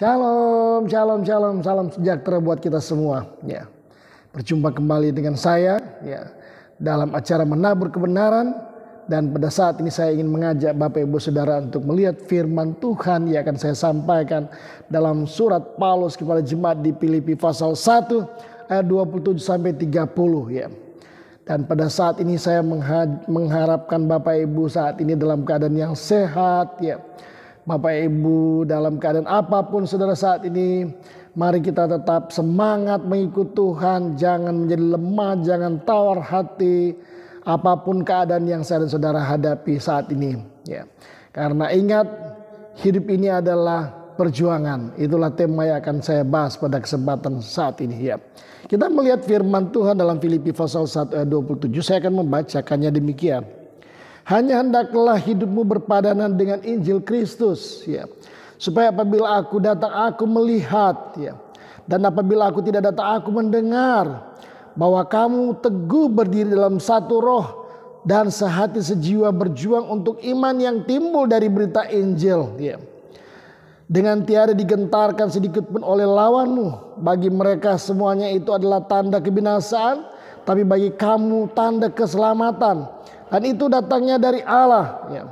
Shalom, shalom, shalom, salam sejahtera buat kita semua. Ya, berjumpa kembali dengan saya ya dalam acara Menabur Kebenaran, dan pada saat ini saya ingin mengajak Bapak Ibu Saudara untuk melihat firman Tuhan yang akan saya sampaikan dalam surat Paulus kepada jemaat di Filipi pasal 1 ayat 27 sampai 30 ya. Dan pada saat ini saya mengharapkan Bapak Ibu saat ini dalam keadaan yang sehat ya. Bapak Ibu dalam keadaan apapun saudara saat ini, mari kita tetap semangat mengikut Tuhan. Jangan menjadi lemah, jangan tawar hati apapun keadaan yang saya dan saudara hadapi saat ini ya. Karena ingat, hidup ini adalah perjuangan. Itulah tema yang akan saya bahas pada kesempatan saat ini ya. Kita melihat firman Tuhan dalam Filipi pasal 1 ayat 27. Saya akan membacakannya demikian. Hanya hendaklah hidupmu berpadanan dengan Injil Kristus ya, supaya apabila aku datang aku melihat ya, dan apabila aku tidak datang aku mendengar, bahwa kamu teguh berdiri dalam satu roh dan sehati sejiwa berjuang untuk iman yang timbul dari berita Injil ya, dengan tiada digentarkan sedikit pun oleh lawanmu. Bagi mereka semuanya itu adalah tanda kebinasaan, tapi bagi kamu tanda keselamatan. Dan itu datangnya dari Allah ya.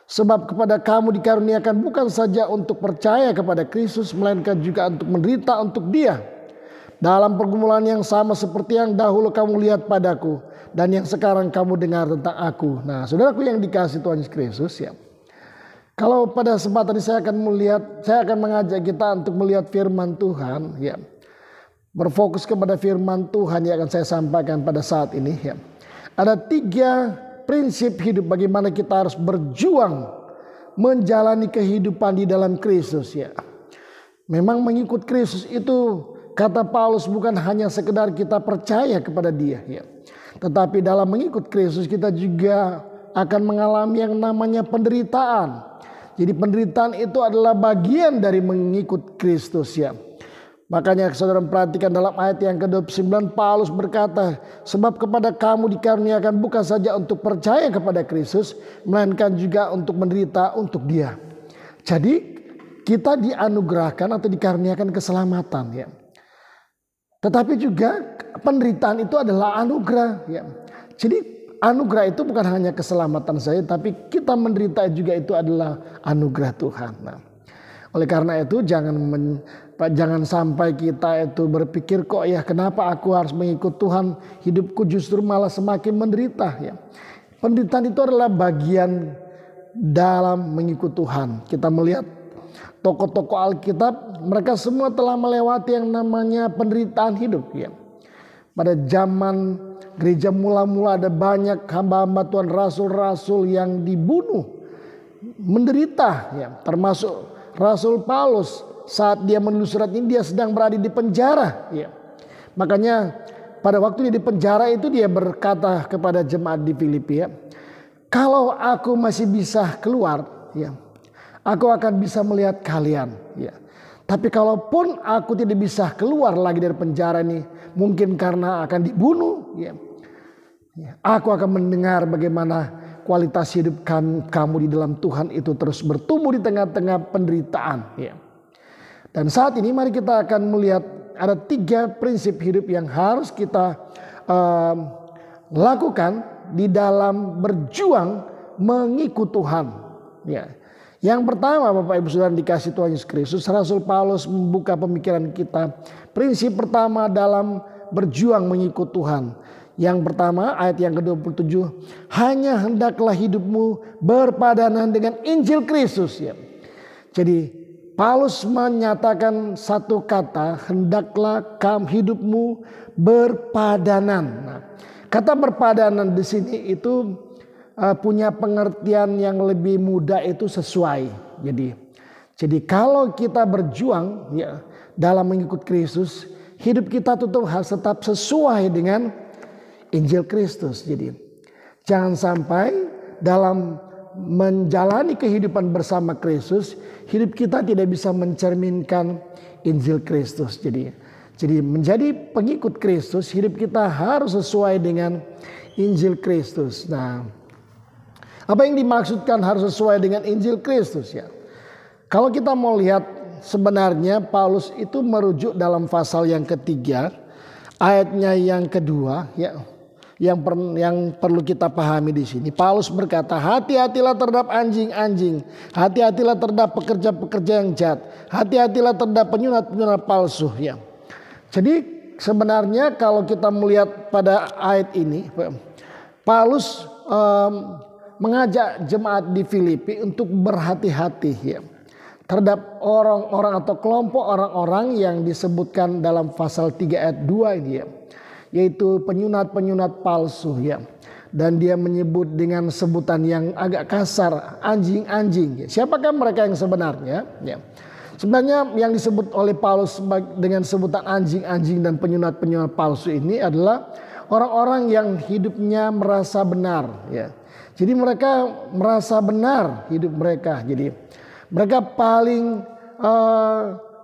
Sebab kepada kamu dikaruniakan bukan saja untuk percaya kepada Kristus, melainkan juga untuk menderita untuk Dia, dalam pergumulan yang sama seperti yang dahulu kamu lihat padaku, dan yang sekarang kamu dengar tentang aku. Nah, saudaraku yang dikasihi Tuhan Yesus Kristus ya. Kalau pada kesempatan ini saya akan mengajak kita untuk melihat firman Tuhan ya. Berfokus kepada firman Tuhan yang akan saya sampaikan pada saat ini ya. Ada 3 prinsip hidup bagaimana kita harus berjuang menjalani kehidupan di dalam Kristus ya. Memang mengikut Kristus itu, kata Paulus, bukan hanya sekedar kita percaya kepada Dia ya. Tetapi dalam mengikut Kristus kita juga akan mengalami yang namanya penderitaan. Jadi penderitaan itu adalah bagian dari mengikut Kristus ya. Makanya saudara perhatikan dalam ayat yang ke-29 Paulus berkata, sebab kepada kamu dikaruniakan bukan saja untuk percaya kepada Kristus, melainkan juga untuk menderita untuk Dia. Jadi kita dianugerahkan atau dikaruniakan keselamatan ya. Tetapi juga penderitaan itu adalah anugerah ya. Jadi anugerah itu bukan hanya keselamatan saja, tapi kita menderita juga itu adalah anugerah Tuhan. Nah, oleh karena itu jangan sampai kita itu berpikir kok ya kenapa aku harus mengikut Tuhan, hidupku justru malah semakin menderita ya. Penderitaan itu adalah bagian dalam mengikut Tuhan. Kita melihat tokoh-tokoh Alkitab, mereka semua telah melewati yang namanya penderitaan hidup ya. Pada zaman gereja mula-mula ada banyak hamba-hamba Tuhan, rasul-rasul yang dibunuh, menderita ya, termasuk Rasul Paulus. Saat dia menulis surat ini dia sedang berada di penjara ya. Makanya pada waktu dia di penjara itu dia berkata kepada jemaat di Filipi ya, kalau aku masih bisa keluar ya, aku akan bisa melihat kalian ya. Tapi kalaupun aku tidak bisa keluar lagi dari penjara ini, mungkin karena akan dibunuh ya, aku akan mendengar bagaimana kualitas hidup kamu di dalam Tuhan itu terus bertumbuh di tengah-tengah penderitaan ya. Dan saat ini mari kita akan melihat ada 3 prinsip hidup yang harus kita lakukan di dalam berjuang mengikut Tuhan ya. Yang pertama Bapak Ibu Saudara dikasih Tuhan Yesus Kristus, Rasul Paulus membuka pemikiran kita. Prinsip pertama dalam berjuang mengikut Tuhan. Yang pertama ayat yang ke-27, hanya hendaklah hidupmu berpadanan dengan Injil Kristus ya. Jadi Paulus menyatakan satu kata, hendaklah hidupmu berpadanan. Nah, kata berpadanan di sini itu punya pengertian yang lebih mudah, itu sesuai. Jadi kalau kita berjuang ya dalam mengikut Kristus, hidup kita harus tetap sesuai dengan Injil Kristus. Jadi jangan sampai dalam menjalani kehidupan bersama Kristus, hidup kita tidak bisa mencerminkan Injil Kristus. Jadi menjadi pengikut Kristus, hidup kita harus sesuai dengan Injil Kristus. Nah, apa yang dimaksudkan harus sesuai dengan Injil Kristus ya? Kalau kita mau lihat sebenarnya Paulus itu merujuk dalam pasal yang ketiga, ayatnya yang kedua, ya, yang perlu kita pahami di sini. Paulus berkata, hati-hatilah terhadap anjing-anjing, hati-hatilah terhadap pekerja-pekerja yang jahat, hati-hatilah terhadap penyunat-penyunat palsu. Ya. Jadi sebenarnya kalau kita melihat pada ayat ini, Paulus mengajak jemaat di Filipi untuk berhati-hati, ya, terhadap orang-orang atau kelompok orang-orang yang disebutkan dalam pasal 3 ayat 2 ini, ya, yaitu penyunat-penyunat palsu, ya. Dan dia menyebut dengan sebutan yang agak kasar, anjing-anjing. Ya. Siapakah mereka yang sebenarnya? Ya. Sebenarnya yang disebut oleh Paulus dengan sebutan anjing-anjing dan penyunat-penyunat palsu ini adalah orang-orang yang hidupnya merasa benar, ya. Jadi mereka merasa benar hidup mereka. Jadi mereka paling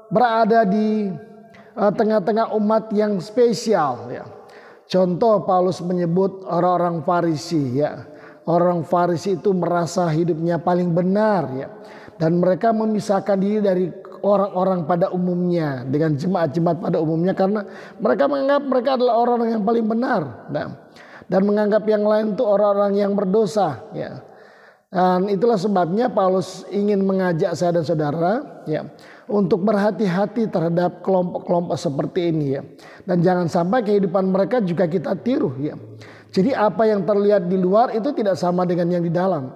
berada di tengah-tengah umat yang spesial, ya. Contoh Paulus menyebut orang-orang Farisi, ya. Orang Farisi itu merasa hidupnya paling benar, ya. Dan mereka memisahkan diri dari orang-orang pada umumnya dengan jemaat-jemaat pada umumnya karena mereka menganggap mereka adalah orang-orang yang paling benar. Nah, dan menganggap yang lain itu orang-orang yang berdosa, ya. Dan itulah sebabnya Paulus ingin mengajak saya dan saudara, ya, untuk berhati-hati terhadap kelompok-kelompok seperti ini, ya. Dan jangan sampai kehidupan mereka juga kita tiru, ya. Jadi apa yang terlihat di luar itu tidak sama dengan yang di dalam.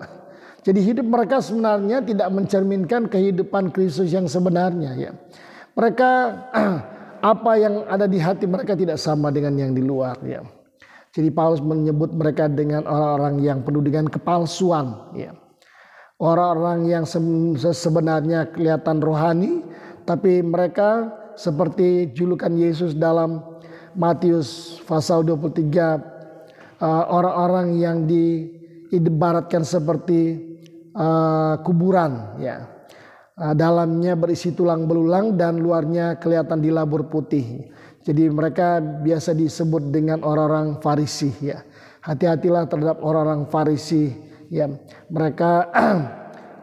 Jadi hidup mereka sebenarnya tidak mencerminkan kehidupan Kristus yang sebenarnya, ya. Mereka apa yang ada di hati mereka tidak sama dengan yang di luar, ya. Jadi Paulus menyebut mereka dengan orang-orang yang penuh dengan kepalsuan, ya. Orang-orang yang sebenarnya kelihatan rohani, tapi mereka seperti julukan Yesus dalam Matius pasal 23, orang-orang yang diibaratkan seperti kuburan, ya. Dalamnya berisi tulang belulang dan luarnya kelihatan dilabur putih. Jadi mereka biasa disebut dengan orang-orang Farisi, ya. Hati-hatilah terhadap orang-orang Farisi, ya. Mereka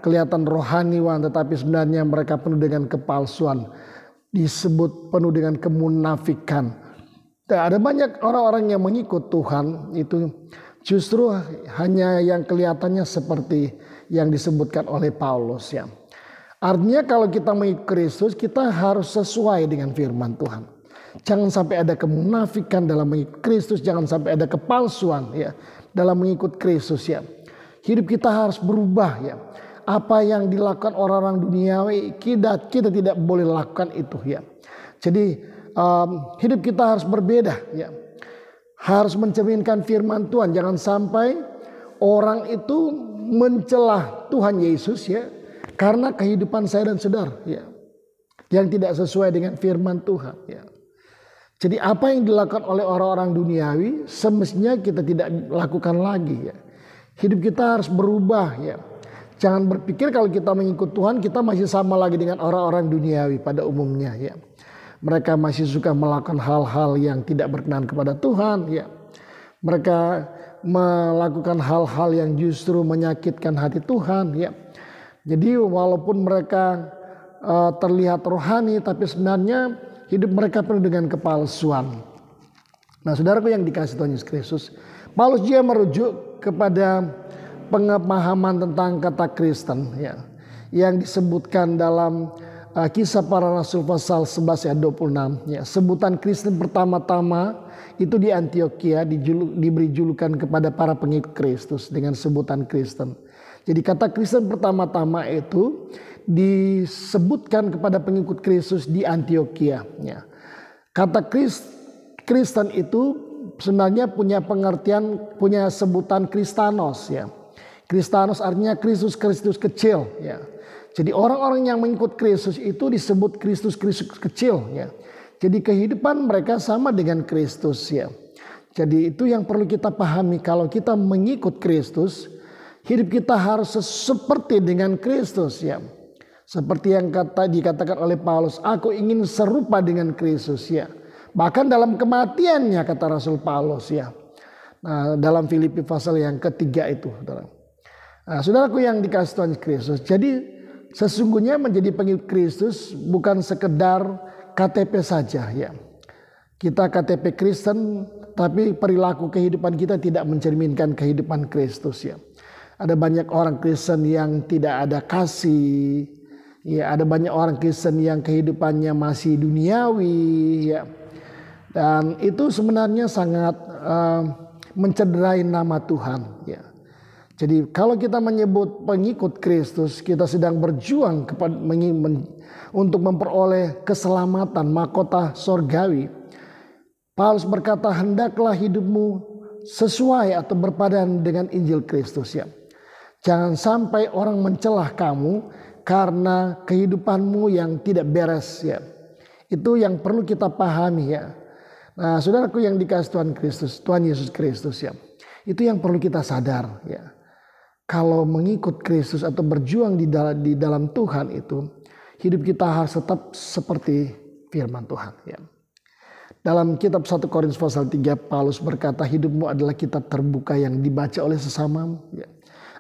kelihatan rohaniwan tetapi sebenarnya mereka penuh dengan kepalsuan. Disebut penuh dengan kemunafikan. Dan ada banyak orang-orang yang mengikut Tuhan itu justru hanya yang kelihatannya seperti yang disebutkan oleh Paulus, ya. Artinya kalau kita mengikut Kristus, kita harus sesuai dengan firman Tuhan. Jangan sampai ada kemunafikan dalam mengikut Kristus, jangan sampai ada kepalsuan, ya, dalam mengikut Kristus, ya. Hidup kita harus berubah, ya. Apa yang dilakukan orang-orang duniawi kita tidak boleh lakukan itu, ya. Jadi hidup kita harus berbeda, ya. Harus mencerminkan firman Tuhan. Jangan sampai orang itu mencelah Tuhan Yesus, ya, karena kehidupan saya dan saudara, ya, yang tidak sesuai dengan firman Tuhan, ya. Jadi apa yang dilakukan oleh orang-orang duniawi semestinya kita tidak lakukan lagi, ya. Hidup kita harus berubah, ya. Jangan berpikir kalau kita mengikut Tuhan kita masih sama lagi dengan orang-orang duniawi pada umumnya, ya. Mereka masih suka melakukan hal-hal yang tidak berkenan kepada Tuhan, ya. Mereka melakukan hal-hal yang justru menyakitkan hati Tuhan, ya. Jadi walaupun mereka terlihat rohani tapi sebenarnya hidup mereka penuh dengan kepalsuan. Nah, saudaraku yang dikasihi Tuhan Yesus Kristus, Paulus juga merujuk kepada pemahaman tentang kata Kristen, ya, yang disebutkan dalam Kisah Para Rasul pasal 11 ayat 26, ya. Sebutan Kristen pertama-tama itu di Antioquia diberi julukan kepada para pengikut Kristus dengan sebutan Kristen. Jadi kata Kristen pertama-tama itu disebutkan kepada pengikut Kristus di Antioquia, ya. Kata Kristen itu sebenarnya punya pengertian, punya sebutan Kristanos, ya. Kristanos artinya Kristus kecil, ya. Jadi orang-orang yang mengikut Kristus itu disebut Kristus kecil, ya. Jadi kehidupan mereka sama dengan Kristus, ya. Jadi itu yang perlu kita pahami, kalau kita mengikut Kristus, hidup kita harus seperti dengan Kristus, ya. Seperti yang dikatakan oleh Paulus, aku ingin serupa dengan Kristus, ya. Bahkan dalam kematiannya kata Rasul Paulus, ya. Nah, dalam Filipi pasal yang ketiga itu, saudara. Nah, saudaraku yang dikasihi Tuhan Kristus, jadi sesungguhnya menjadi pengikut Kristus bukan sekedar KTP saja ya. Kita KTP Kristen tapi perilaku kehidupan kita tidak mencerminkan kehidupan Kristus ya. Ada banyak orang Kristen yang tidak ada kasih. Ya, ada banyak orang Kristen yang kehidupannya masih duniawi ya. Dan itu sebenarnya sangat mencederai nama Tuhan ya. Jadi kalau kita menyebut pengikut Kristus, kita sedang berjuang untuk memperoleh keselamatan mahkota sorgawi. Paulus berkata, hendaklah hidupmu sesuai atau berpadan dengan Injil Kristus ya. Jangan sampai orang mencelah kamu karena kehidupanmu yang tidak beres ya. Itu yang perlu kita pahami ya. Nah, saudaraku yang dikasihi Tuhan Kristus, Tuhan Yesus Kristus ya. Itu yang perlu kita sadar ya. Kalau mengikut Kristus atau berjuang di dalam Tuhan itu, hidup kita harus tetap seperti firman Tuhan ya. Dalam kitab 1 Korintus pasal 3 Paulus berkata, hidupmu adalah kitab terbuka yang dibaca oleh sesamamu ya.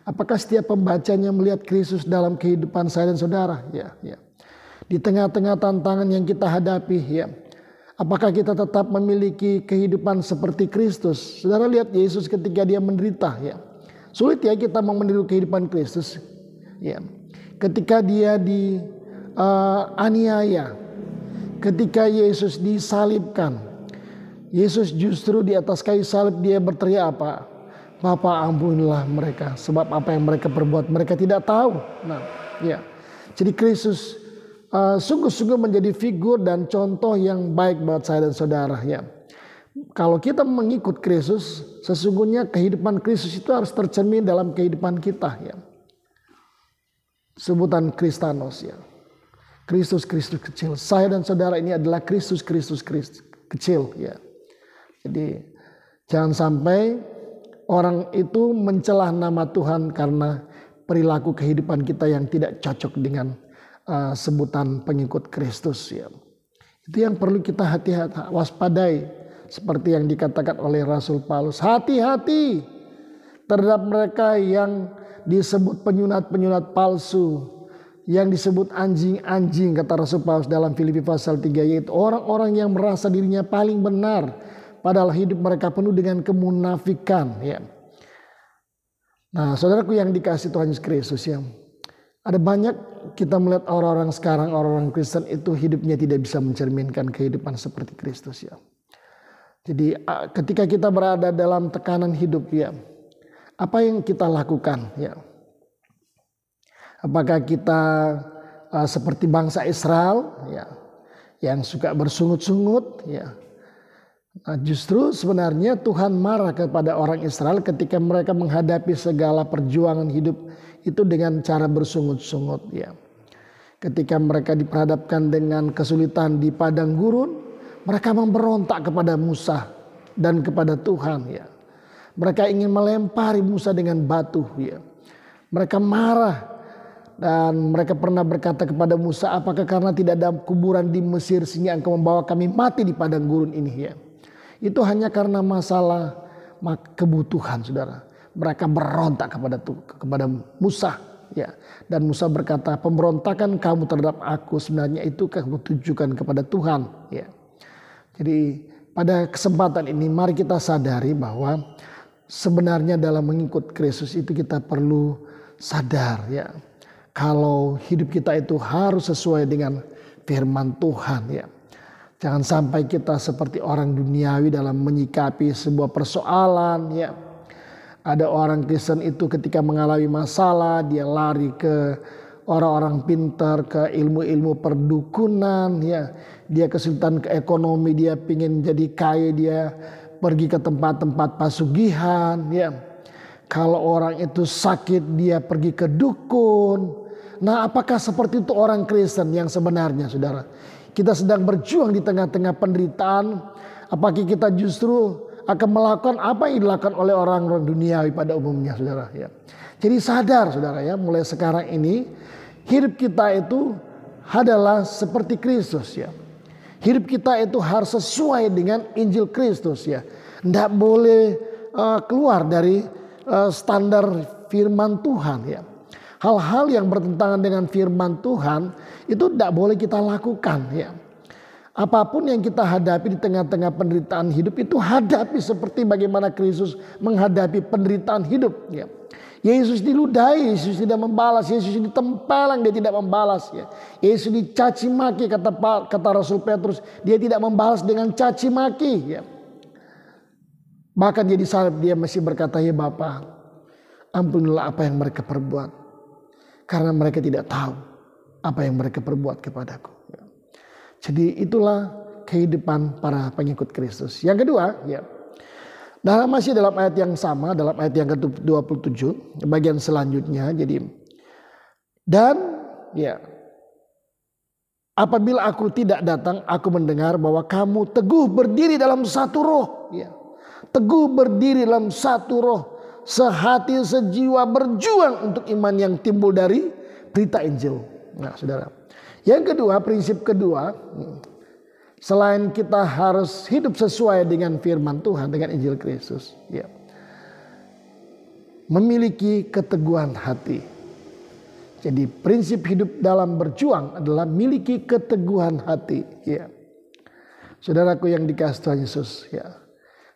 Apakah setiap pembacanya melihat Kristus dalam kehidupan saya dan saudara ya, ya. Di tengah-tengah tantangan yang kita hadapi ya. Apakah kita tetap memiliki kehidupan seperti Kristus? Saudara lihat Yesus ketika dia menderita ya. Sulit ya kita mau meniru kehidupan Kristus. Ya. Ketika dia dianiaya, ketika Yesus disalibkan, Yesus justru di atas kayu salib dia berteriak apa? Bapa, ampunilah mereka, sebab apa yang mereka perbuat mereka tidak tahu. Nah, ya. Jadi Kristus sungguh-sungguh menjadi figur dan contoh yang baik buat saya dan saudara ya. Kalau kita mengikut Kristus, sesungguhnya kehidupan Kristus itu harus tercermin dalam kehidupan kita ya. Sebutan Kristanos ya. Kristus kecil. Saya dan saudara ini adalah Kristus kecil ya. Jadi jangan sampai orang itu mencelah nama Tuhan karena perilaku kehidupan kita yang tidak cocok dengan sebutan pengikut Kristus ya. Itu yang perlu kita hati-hati waspadai. Seperti yang dikatakan oleh Rasul Paulus, hati-hati terhadap mereka yang disebut penyunat-penyunat palsu, yang disebut anjing-anjing, kata Rasul Paulus dalam Filipi pasal 3, yaitu orang-orang yang merasa dirinya paling benar, padahal hidup mereka penuh dengan kemunafikan. Ya. Nah, saudaraku yang dikasihi Tuhan Yesus Kristus ya, ada banyak kita melihat orang-orang sekarang, orang-orang Kristen itu hidupnya tidak bisa mencerminkan kehidupan seperti Kristus ya. Jadi ketika kita berada dalam tekanan hidup ya, apa yang kita lakukan ya? Apakah kita seperti bangsa Israel ya, yang suka bersungut-sungut ya? Nah, justru sebenarnya Tuhan marah kepada orang Israel ketika mereka menghadapi segala perjuangan hidup itu dengan cara bersungut-sungut ya. Ketika mereka diperhadapkan dengan kesulitan di padang gurun, mereka memberontak kepada Musa dan kepada Tuhan ya. Mereka ingin melempari Musa dengan batu ya. Mereka marah dan mereka pernah berkata kepada Musa, apakah karena tidak ada kuburan di Mesir sehingga engkau membawa kami mati di padang gurun ini ya. Itu hanya karena masalah kebutuhan saudara. Mereka berontak kepada Musa ya. Dan Musa berkata, pemberontakan kamu terhadap aku sebenarnya itu kamu tujukan kepada Tuhan ya. Jadi pada kesempatan ini mari kita sadari bahwa sebenarnya dalam mengikut Kristus itu kita perlu sadar ya. Kalau hidup kita itu harus sesuai dengan firman Tuhan ya. Jangan sampai kita seperti orang duniawi dalam menyikapi sebuah persoalan ya. Ada orang Kristen itu ketika mengalami masalah dia lari ke orang-orang pintar, ke ilmu-ilmu perdukunan ya. Dia kesulitan ke ekonomi, dia pingin jadi kaya, dia pergi ke tempat-tempat pasugihan ya. Kalau orang itu sakit dia pergi ke dukun. Nah, apakah seperti itu orang Kristen yang sebenarnya saudara? Kita sedang berjuang di tengah-tengah penderitaan. Apakah kita justru akan melakukan apa yang dilakukan oleh orang-orang duniawi pada umumnya saudara ya. Jadi sadar saudara ya, mulai sekarang ini hidup kita itu adalah seperti Kristus ya. Hidup kita itu harus sesuai dengan Injil Kristus ya. Tidak boleh keluar dari standar firman Tuhan ya. Hal-hal yang bertentangan dengan firman Tuhan itu tidak boleh kita lakukan ya. Apapun yang kita hadapi di tengah-tengah penderitaan hidup itu hadapi seperti bagaimana Kristus menghadapi penderitaan hidup ya. Yesus diludahi, Yesus tidak membalas, Yesus ditempeleng, dia tidak membalas ya. Yesus dicaci maki, kata Rasul Petrus, dia tidak membalas dengan caci maki ya. Bahkan dia disalib, dia masih berkata, ya Bapa, ampunilah apa yang mereka perbuat, karena mereka tidak tahu apa yang mereka perbuat kepadaku. Jadi itulah kehidupan para pengikut Kristus. Yang kedua, ya, masih dalam ayat yang sama, dalam ayat yang ke-27, bagian selanjutnya. Jadi, dan ya, apabila aku tidak datang, aku mendengar bahwa kamu teguh berdiri dalam satu roh. Ya. Teguh berdiri dalam satu roh, sehati sejiwa berjuang untuk iman yang timbul dari berita Injil. Nah, saudara. Yang kedua, prinsip kedua, selain kita harus hidup sesuai dengan firman Tuhan, dengan Injil Kristus, ya, memiliki keteguhan hati. Jadi prinsip hidup dalam berjuang adalah miliki keteguhan hati. Ya. Saudaraku yang dikasihi Tuhan Yesus, ya,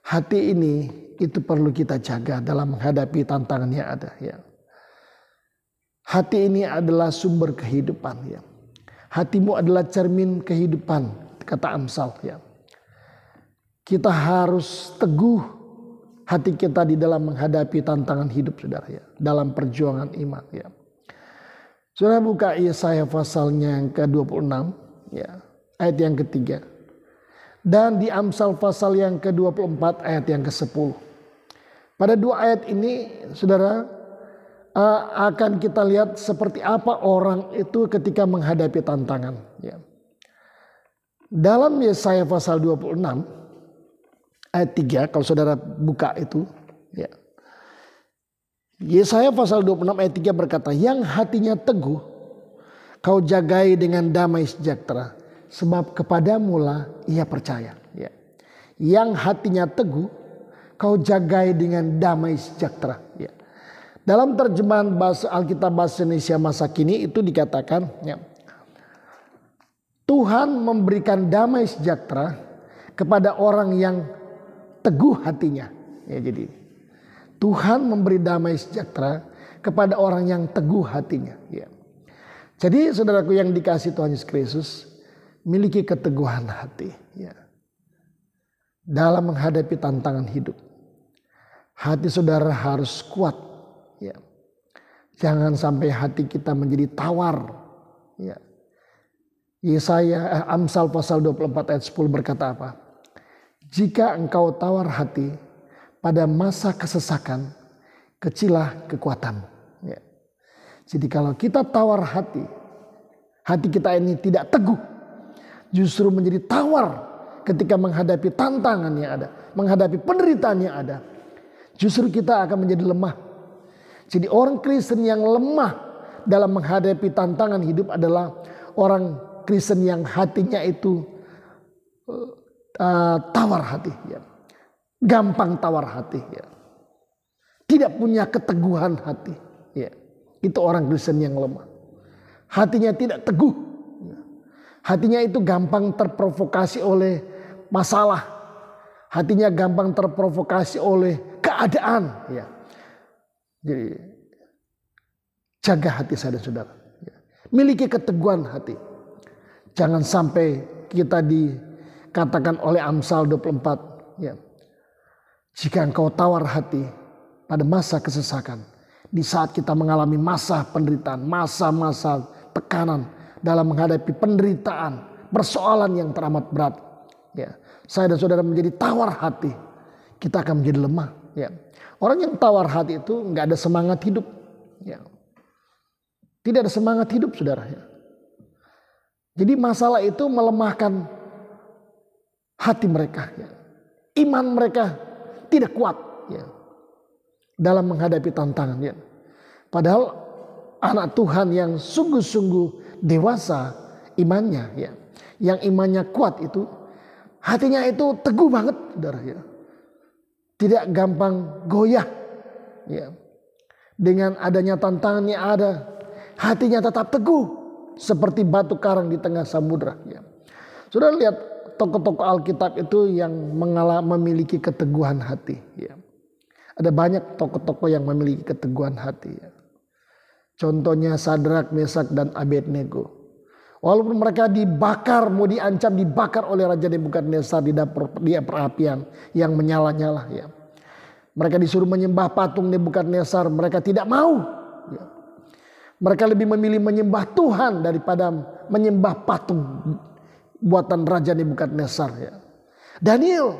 hati ini itu perlu kita jaga dalam menghadapi tantangan yang ada. Ya. Hati ini adalah sumber kehidupan. Ya. Hatimu adalah cermin kehidupan, kata Amsal. Ya. Kita harus teguh hati kita di dalam menghadapi tantangan hidup, saudara. Ya. Dalam perjuangan iman. Ya. Saudara buka Yesaya pasalnya yang ke-26, ya, ayat yang ketiga. Dan di Amsal pasal yang ke-24 ayat yang ke-10. Pada dua ayat ini, saudara, akan kita lihat seperti apa orang itu ketika menghadapi tantangan. Ya. Dalam Yesaya pasal 26 ayat 3, kalau saudara buka itu, ya. Yesaya pasal 26 ayat 3 berkata, yang hatinya teguh kau jagai dengan damai sejahtera, sebab kepadamulah ia percaya. Ya. Yang hatinya teguh kau jagai dengan damai sejahtera. Ya. Dalam terjemahan bahasa Alkitab bahasa Indonesia masa kini itu dikatakan, ya, Tuhan memberikan damai sejahtera kepada orang yang teguh hatinya. Ya, jadi Tuhan memberi damai sejahtera kepada orang yang teguh hatinya. Ya. Jadi saudaraku yang dikasihi Tuhan Yesus Kristus, miliki keteguhan hati. Ya. Dalam menghadapi tantangan hidup, hati saudara harus kuat. Ya. Jangan sampai hati kita menjadi tawar. Ya. Amsal pasal 24 ayat 10 berkata apa? Jika engkau tawar hati pada masa kesesakan, kecilah kekuatanmu. Ya. Jadi kalau kita tawar hati, hati kita ini tidak teguh, justru menjadi tawar ketika menghadapi tantangan yang ada, menghadapi penderitaan yang ada, justru kita akan menjadi lemah. Jadi orang Kristen yang lemah dalam menghadapi tantangan hidup adalah orang Kristen yang hatinya itu tawar hati. Ya. Gampang tawar hati. Ya. Tidak punya keteguhan hati. Ya. Itu orang Kristen yang lemah. Hatinya tidak teguh. Ya. Hatinya itu gampang terprovokasi oleh masalah. Hatinya gampang terprovokasi oleh keadaan. Ya. Jadi jaga hati saya dan saudara. Miliki keteguhan hati. Jangan sampai kita dikatakan oleh Amsal 24. Ya. Jika engkau tawar hati pada masa kesesakan. Di saat kita mengalami masa penderitaan. Masa-masa tekanan. Dalam menghadapi penderitaan. Persoalan yang teramat berat. Ya. Saya dan saudara menjadi tawar hati. Kita akan menjadi lemah. Ya. Orang yang tawar hati itu nggak ada semangat hidup. Ya. Tidak ada semangat hidup, saudara. Ya. Jadi masalah itu melemahkan hati mereka. Ya. Iman mereka tidak kuat. Ya. Dalam menghadapi tantangan. Ya. Padahal anak Tuhan yang sungguh-sungguh dewasa imannya. Ya. Yang imannya kuat itu, hatinya itu teguh banget, saudara. Ya. Tidak gampang goyah. Ya. Dengan adanya tantangan yang ada. hatinya tetap teguh seperti batu karang di tengah samudra. Ya. Saudara lihat tokoh-tokoh Alkitab itu yang memiliki keteguhan hati. Ya. Ada banyak tokoh-tokoh yang memiliki keteguhan hati. Ya. Contohnya Sadrak, Mesak, dan Abednego. Walaupun mereka dibakar, mau diancam dibakar oleh Raja Nebukadnezar di perapian yang menyala-nyala. Ya. Mereka disuruh menyembah patung Nebukadnezar, mereka tidak mau. Ya. Mereka lebih memilih menyembah Tuhan daripada menyembah patung buatan Raja Nebukadnezar. Ya. Daniel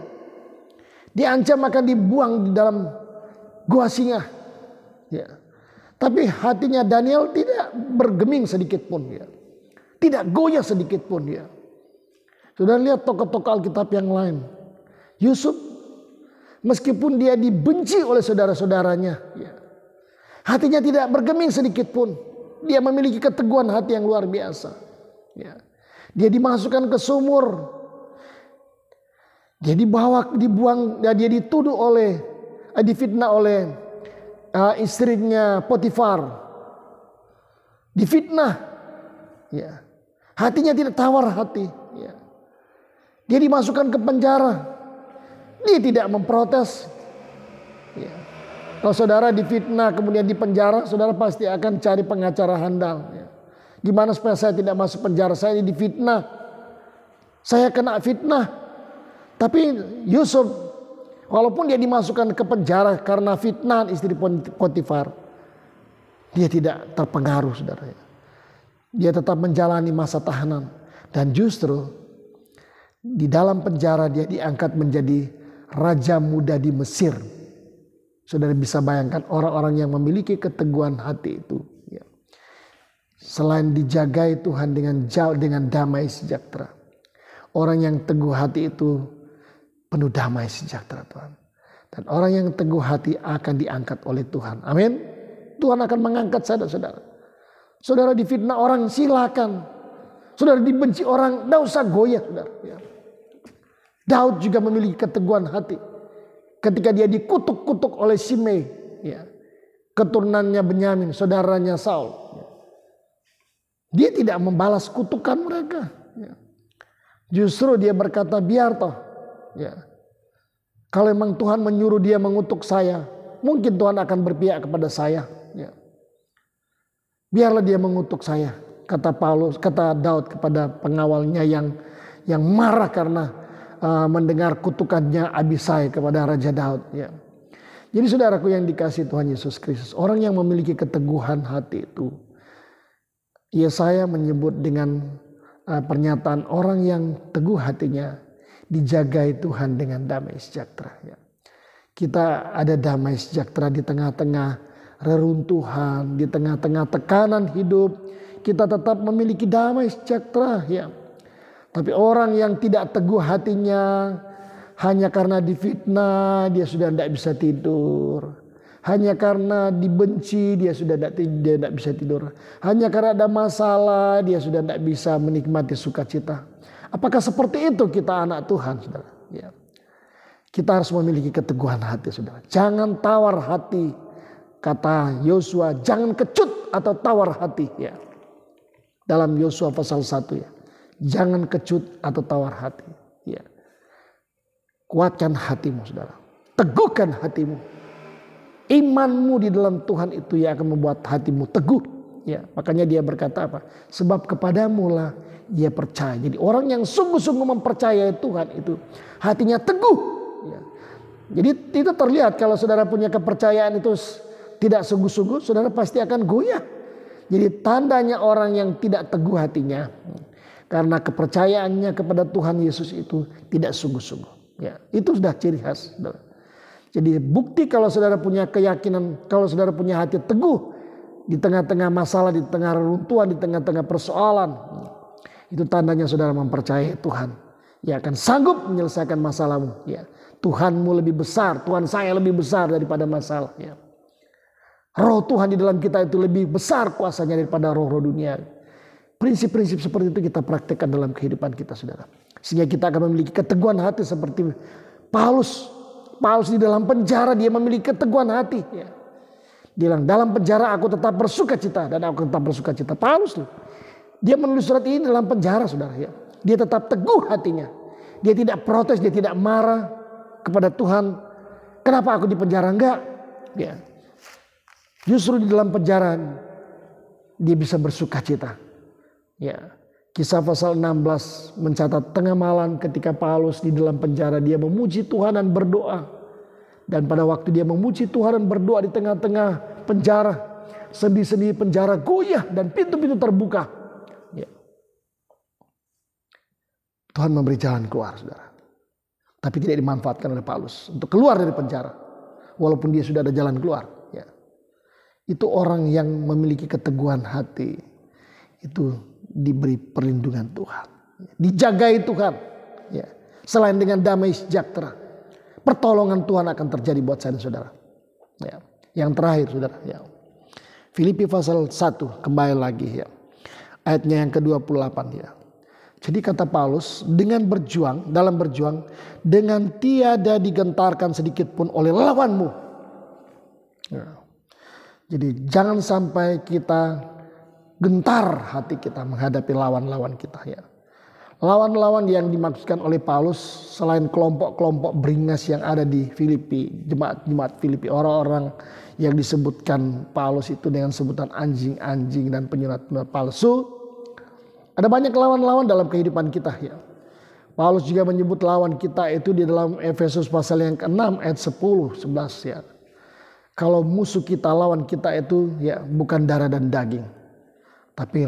diancam akan dibuang di dalam gua singa. Ya. Tapi hatinya Daniel tidak bergeming sedikit pun. Ya. Tidak goyah sedikit pun. Ya. Sudah lihat tokoh-tokoh Alkitab yang lain. Yusuf, meskipun dia dibenci oleh saudara-saudaranya, ya, hatinya tidak bergeming sedikit pun. Dia memiliki keteguhan hati yang luar biasa. Ya. Dia dimasukkan ke sumur. Dia dibuang, dia dituduh difitnah oleh istrinya Potifar. Difitnah. Ya. Hatinya tidak tawar hati. Ya. Dia dimasukkan ke penjara. Dia tidak memprotes. Ya. Kalau saudara difitnah kemudian di penjara, saudara pasti akan cari pengacara handal. Ya. Gimana supaya saya tidak masuk penjara? Saya difitnah. Saya kena fitnah. Tapi Yusuf, walaupun dia dimasukkan ke penjara karena fitnah istri Potifar, dia tidak terpengaruh, saudara. Dia tetap menjalani masa tahanan. Dan justru di dalam penjara dia diangkat menjadi raja muda di Mesir. Saudara bisa bayangkan orang-orang yang memiliki keteguhan hati itu. Ya. Selain dijagai Tuhan dengan damai sejahtera. Orang yang teguh hati itu penuh damai sejahtera Tuhan. Dan orang yang teguh hati akan diangkat oleh Tuhan. Amin. Tuhan akan mengangkat saudara-saudara. Saudara difitnah orang, silakan. Saudara dibenci orang, tidak usah goyah. Saudara. Ya. Daud juga memiliki keteguhan hati. Ketika dia dikutuk-kutuk oleh Shimei. Ya. Keturunannya Benyamin, saudaranya Saul. Ya. Dia tidak membalas kutukan mereka. Ya. Justru dia berkata, biar toh. Ya. Kalau memang Tuhan menyuruh dia mengutuk saya, mungkin Tuhan akan berpihak kepada saya. Ya. Biarlah dia mengutuk saya, kata Daud kepada pengawalnya yang marah karena mendengar kutukannya Abisai kepada Raja Daud. Ya. Jadi saudaraku yang dikasihi Tuhan Yesus Kristus, orang yang memiliki keteguhan hati itu, Yesaya menyebut dengan pernyataan orang yang teguh hatinya dijagai Tuhan dengan damai sejahtera. Ya. Kita ada damai sejahtera di tengah-tengah reruntuhan, di tengah-tengah tekanan hidup, kita tetap memiliki damai sejahtera. Ya. Tapi orang yang tidak teguh hatinya, hanya karena difitnah dia sudah tidak bisa tidur. Hanya karena dibenci dia sudah tidak bisa tidur. Hanya karena ada masalah dia sudah tidak bisa menikmati sukacita. Apakah seperti itu kita anak Tuhan, saudara? Ya. Kita harus memiliki keteguhan hati, saudara. Jangan tawar hati. Kata Yosua, jangan kecut atau tawar hati. Ya. Dalam Yosua pasal 1 ya. Jangan kecut atau tawar hati. Ya. Kuatkan hatimu, saudara. Teguhkan hatimu. Imanmu di dalam Tuhan itu yang akan membuat hatimu teguh. Ya, makanya dia berkata apa? Sebab kepadamu lah dia percaya. Jadi orang yang sungguh-sungguh mempercayai Tuhan itu hatinya teguh. Ya. Jadi itu terlihat kalau saudara punya kepercayaan itu tidak sungguh-sungguh, saudara pasti akan goyah. Jadi tandanya orang yang tidak teguh hatinya karena kepercayaannya kepada Tuhan Yesus itu tidak sungguh-sungguh. Ya, itu sudah ciri khas. Saudara. Jadi bukti kalau saudara punya keyakinan, kalau saudara punya hati teguh di tengah-tengah masalah, di tengah reruntuhan, di tengah-tengah persoalan, itu tandanya saudara mempercayai Tuhan. Ya akan sanggup menyelesaikan masalahmu. Ya, Tuhanmu lebih besar, Tuhan saya lebih besar daripada masalah. Ya. Roh Tuhan di dalam kita itu lebih besar kuasanya daripada roh-roh dunia. Prinsip-prinsip seperti itu kita praktekkan dalam kehidupan kita, saudara. Sehingga kita akan memiliki keteguhan hati seperti Paulus. Paulus di dalam penjara dia memiliki keteguhan hati. Ya. Dia bilang, dalam penjara aku tetap bersuka cita dan aku tetap bersuka cita. Paulus tuh, dia menulis surat ini dalam penjara, saudara. Ya. Dia tetap teguh hatinya. Dia tidak protes, dia tidak marah kepada Tuhan. Kenapa aku di penjara? Enggak. Ya. Justru di dalam penjara dia bisa bersuka cita. Ya. Kisah pasal 16 mencatat tengah malam ketika Paulus di dalam penjara dia memuji Tuhan dan berdoa. Dan pada waktu dia memuji Tuhan dan berdoa di tengah-tengah penjara, sendi-sendi penjara goyah dan pintu-pintu terbuka. Ya. Tuhan memberi jalan keluar, saudara. Tapi tidak dimanfaatkan oleh Paulus untuk keluar dari penjara. Walaupun dia sudah ada jalan keluar. Ya. Itu orang yang memiliki keteguhan hati. Itu diberi perlindungan Tuhan, dijagai Tuhan, ya. Selain dengan damai sejahtera, pertolongan Tuhan akan terjadi buat saya dan saudara. Ya. Yang terakhir, saudara, ya. Filipi pasal 1, kembali lagi, ya. Ayatnya yang ke-28, ya. Jadi kata Paulus, dalam berjuang, dengan tiada digentarkan sedikit pun oleh lawanmu. Ya. Jadi jangan sampai kita gentar hati kita menghadapi lawan-lawan kita, ya. Lawan-lawan yang dimaksudkan oleh Paulus selain kelompok-kelompok beringas yang ada di Filipi, jemaat-jemaat Filipi, orang-orang yang disebutkan Paulus itu dengan sebutan anjing-anjing dan penyurat-penyurat palsu. Ada banyak lawan-lawan dalam kehidupan kita, ya. Paulus juga menyebut lawan kita itu di dalam Efesus pasal yang ke-6 ayat 10, 11, ya. Kalau musuh kita, lawan kita itu, ya, bukan darah dan daging, tapi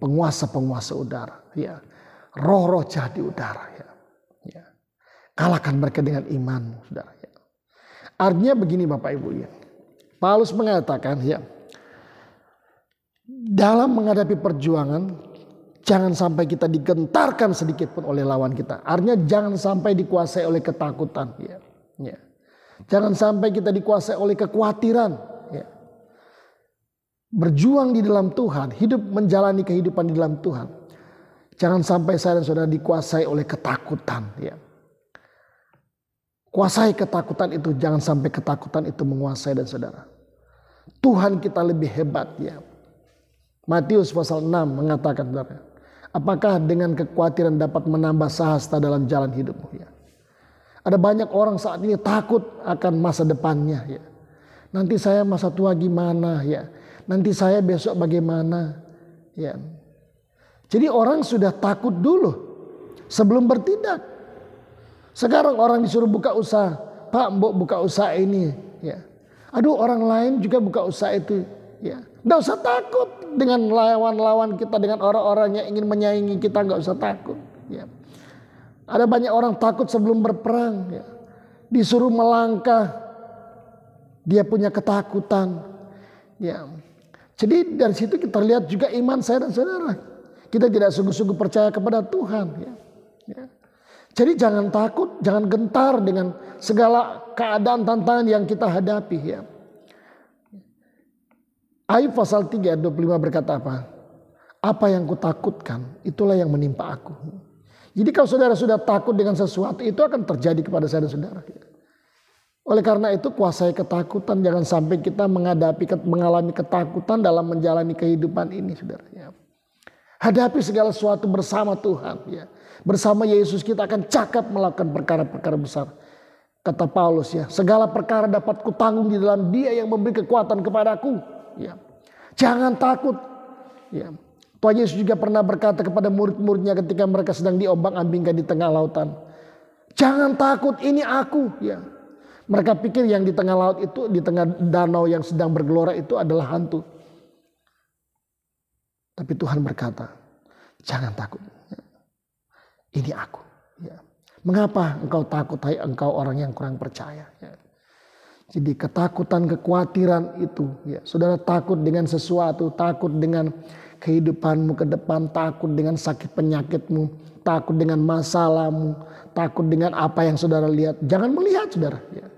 penguasa-penguasa udara, ya. Roh-roh jahat di udara, ya. Ya. Kalahkan mereka dengan imanmu, saudara, ya. Artinya begini Bapak Ibu, ya. Paulus mengatakan, ya, dalam menghadapi perjuangan jangan sampai kita digentarkan sedikit pun oleh lawan kita. Artinya jangan sampai dikuasai oleh ketakutan, ya. Ya. Jangan sampai kita dikuasai oleh kekhawatiran, ya. Berjuang di dalam Tuhan, hidup menjalani kehidupan di dalam Tuhan. Jangan sampai saya dan saudara dikuasai oleh ketakutan, ya. Kuasai ketakutan itu, jangan sampai ketakutan itu menguasai dan saudara. Tuhan kita lebih hebat, ya. Matius pasal 6 mengatakan, saudara, apakah dengan kekhawatiran dapat menambah sahasta dalam jalan hidupmu, ya. Ada banyak orang saat ini takut akan masa depannya, ya. Nanti saya masa tua gimana, ya. Nanti saya besok bagaimana, ya. Jadi orang sudah takut dulu sebelum bertindak. Sekarang orang disuruh buka usaha, Pak, Mbok buka usaha ini, ya. Aduh, orang lain juga buka usaha itu, ya. Nggak usah takut dengan lawan-lawan kita, dengan orang-orang yang ingin menyaingi kita, nggak usah takut, ya. Ada banyak orang takut sebelum berperang, ya. Disuruh melangkah, dia punya ketakutan, ya. Jadi dari situ kita lihat juga iman saya dan saudara. Kita tidak sungguh-sungguh percaya kepada Tuhan, ya. Ya. Jadi jangan takut, jangan gentar dengan segala keadaan tantangan yang kita hadapi, ya. Ayub pasal 3 ayat 25 berkata apa? Apa yang kutakutkan, itulah yang menimpa aku. Jadi kalau saudara sudah takut dengan sesuatu, itu akan terjadi kepada saya dan saudara, ya. Oleh karena itu kuasai ketakutan, jangan sampai kita mengalami ketakutan dalam menjalani kehidupan ini, saudara, ya. Hadapi segala sesuatu bersama Tuhan, ya. Bersama Yesus kita akan cakap melakukan perkara-perkara besar. Kata Paulus, ya, segala perkara dapat kutanggung di dalam Dia yang memberi kekuatan kepadaku, ya. Jangan takut, ya. Tuhan Yesus juga pernah berkata kepada murid-muridnya ketika mereka sedang diombang-ambingkan di tengah lautan, jangan takut, ini aku, ya. Mereka pikir yang di tengah laut itu, di tengah danau yang sedang bergelora itu adalah hantu. Tapi Tuhan berkata, jangan takut, ya. Ini aku, ya. Mengapa engkau takut, hai engkau orang yang kurang percaya, ya. Jadi ketakutan, kekhawatiran itu, ya. Saudara takut dengan sesuatu, takut dengan kehidupanmu ke depan, takut dengan sakit penyakitmu, takut dengan masalahmu, takut dengan apa yang saudara lihat. Jangan melihat, saudara, ya.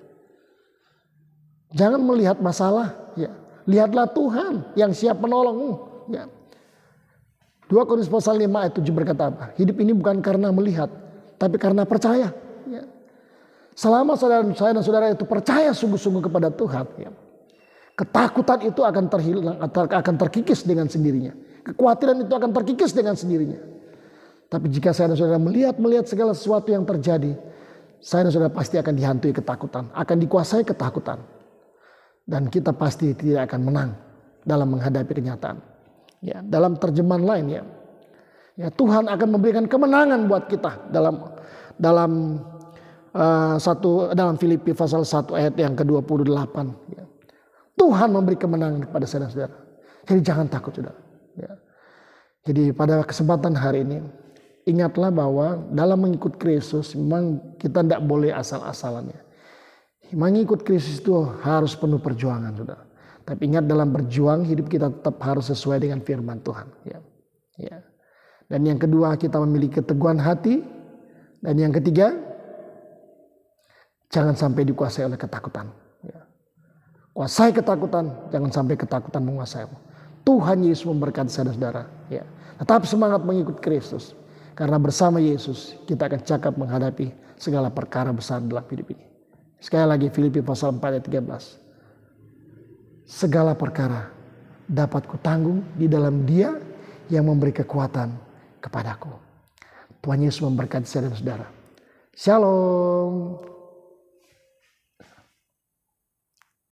Jangan melihat masalah, ya. Lihatlah Tuhan yang siap menolongmu, ya. 2 Korintus pasal 5 ayat 7 berkata apa? Hidup ini bukan karena melihat, tapi karena percaya, ya. Selama saya dan saudara itu percaya sungguh-sungguh kepada Tuhan, ya. Ketakutan itu akan terhilang, akan terkikis dengan sendirinya. Kekhawatiran itu akan terkikis dengan sendirinya. Tapi jika saya dan saudara melihat segala sesuatu yang terjadi, saya dan saudara pasti akan dihantui ketakutan, akan dikuasai ketakutan. Dan kita pasti tidak akan menang dalam menghadapi kenyataan. Ya, dalam terjemahan lain ya Tuhan akan memberikan kemenangan buat kita dalam Filipi pasal 1 ayat yang ke-28. Ya. Tuhan memberi kemenangan kepada saya dan saudara. Jadi jangan takut saudara. Ya. Jadi pada kesempatan hari ini, ingatlah bahwa dalam mengikut Kristus memang kita tidak boleh asal-asalan ya. Mengikut Kristus itu harus penuh perjuangan saudara. Tapi ingat dalam berjuang hidup kita tetap harus sesuai dengan firman Tuhan. Ya. Ya. Dan yang kedua kita memiliki keteguhan hati. Dan yang ketiga jangan sampai dikuasai oleh ketakutan. Ya. Kuasai ketakutan, jangan sampai ketakutan menguasaimu. Tuhan Yesus memberkati saudara-saudara. Ya. Tetap semangat mengikut Kristus. Karena bersama Yesus kita akan cakap menghadapi segala perkara besar dalam hidup ini. Sekali lagi Filipi pasal 4 ayat 13. Segala perkara dapat kutanggung di dalam Dia yang memberi kekuatan kepadaku. Tuhan Yesus memberkati saudara-saudara. Shalom.